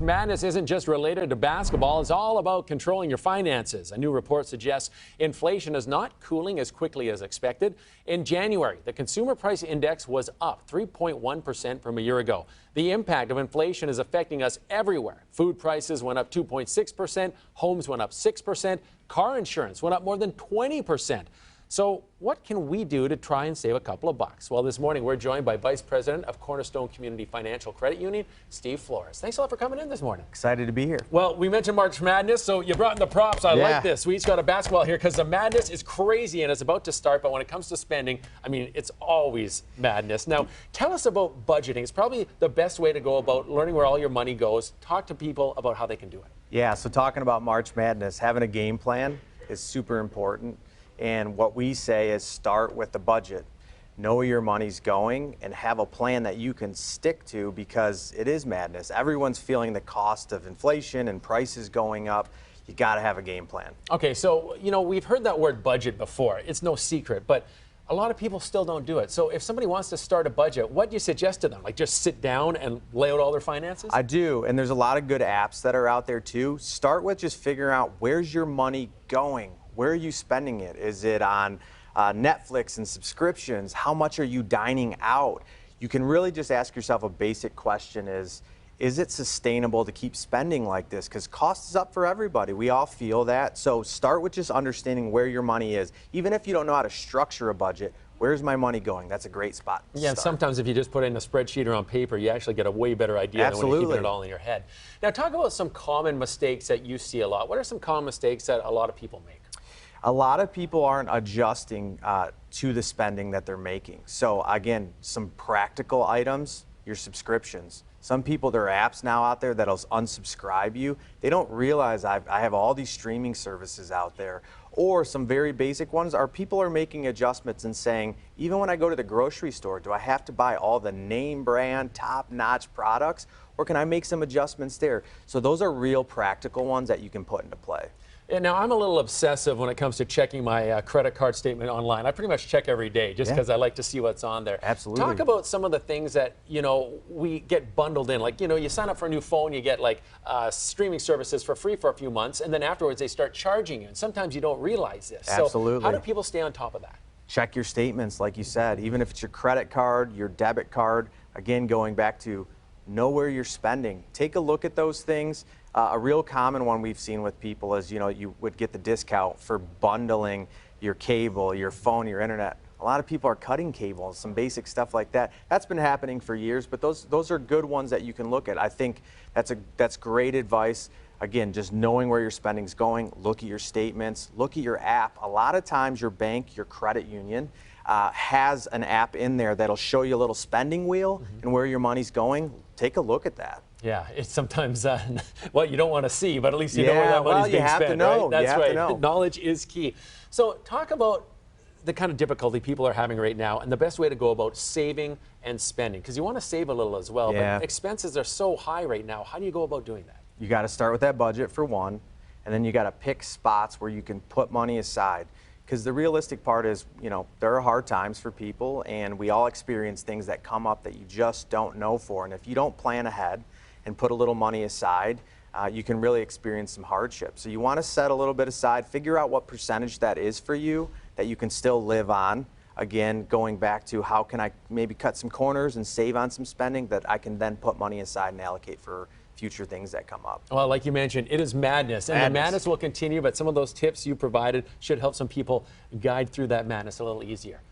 Madness isn't just related to basketball. It's all about controlling your finances. A new report suggests inflation is not cooling as quickly as expected. In January, the consumer price index was up 3.1% from a year ago. The impact of inflation is affecting us everywhere. Food prices went up 2.6%, homes went up 6%, car insurance went up more than 20%. So what can we do to try and save a couple of bucks? Well, this morning we're joined by Vice President of Cornerstone Community Financial Credit Union, Steve Flores. Thanks a lot for coming in this morning. Excited to be here. Well, we mentioned March Madness, so you brought in the props. I like this. We each got a basketball here because the madness is crazy and it's about to start. But when it comes to spending, I mean, it's always madness. Now, tell us about budgeting. It's probably the best way to go about learning where all your money goes. Talk to people about how they can do it. Yeah, so talking about March Madness, having a game plan is super important. And what we say is start with the budget. Know where your money's going and have a plan that you can stick to because it is madness. Everyone's feeling the cost of inflation and prices going up. You got to have a game plan. Okay, so, we've heard that word budget before. It's no secret, but a lot of people still don't do it. So if somebody wants to start a budget, what do you suggest to them? Like just sit down and lay out all their finances? I do, and there's a lot of good apps that are out there too. Start with just figuring out where's your money going. Where are you spending it? Is it on Netflix and subscriptions? How much are you dining out? You can really just ask yourself a basic question is it sustainable to keep spending like this? Because cost is up for everybody. We all feel that. So start with just understanding where your money is. Even if you don't know how to structure a budget, where's my money going? That's a great spot. Yeah, and sometimes if you just put it in a spreadsheet or on paper, you actually get a way better idea than when you're keeping it all in your head. Now, talk about some common mistakes that you see a lot. What are some common mistakes that a lot of people make? A lot of people aren't adjusting to the spending that they're making. So again, some practical items, your subscriptions. Some people, there are apps now out there that'll unsubscribe you. They don't realize I have all these streaming services out there. Or some very basic ones are people are making adjustments and saying, even when I go to the grocery store, do I have to buy all the name brand, top-notch products? Or can I make some adjustments there? So those are real practical ones that you can put into play. And now, I'm a little obsessive when it comes to checking my credit card statement online. I pretty much check every day just because I like to see what's on there. Absolutely. Talk about some of the things that, we get bundled in. Like, you sign up for a new phone, you get like streaming services for free for a few months, and then afterwards they start charging you. And sometimes you don't realize this. Absolutely. So how do people stay on top of that? Check your statements, like you said, even if it's your credit card, your debit card. Again, going back to know where you're spending. Take a look at those things. A real common one we've seen with people is, you would get the discount for bundling your cable, your phone, your internet. A lot of people are cutting cables, some basic stuff like that. That's been happening for years, but those are good ones that you can look at. I think that's great advice. Again, just knowing where your spending's going, look at your statements, look at your app. A lot of times your bank, your credit union, has an app in there that'll show you a little spending wheel and where your money's going. Take a look at that. Yeah, it's sometimes what you don't want to see, but at least you know where that money's being spent, right? That's right. Knowledge is key. So talk about the kind of difficulty people are having right now and the best way to go about saving and spending, because you want to save a little as well, but expenses are so high right now. How do you go about doing that? You got to start with that budget for one, and then you got to pick spots where you can put money aside. Because the realistic part is, there are hard times for people, and we all experience things that come up that you just don't know for. And if you don't plan ahead and put a little money aside, you can really experience some hardship. So you want to set a little bit aside, figure out what percentage that is for you that you can still live on. Again, going back to how can I maybe cut some corners and save on some spending that I can then put money aside and allocate for future things that come up. Well, like you mentioned, it is madness, and the madness will continue, but some of those tips you provided should help some people guide through that madness a little easier.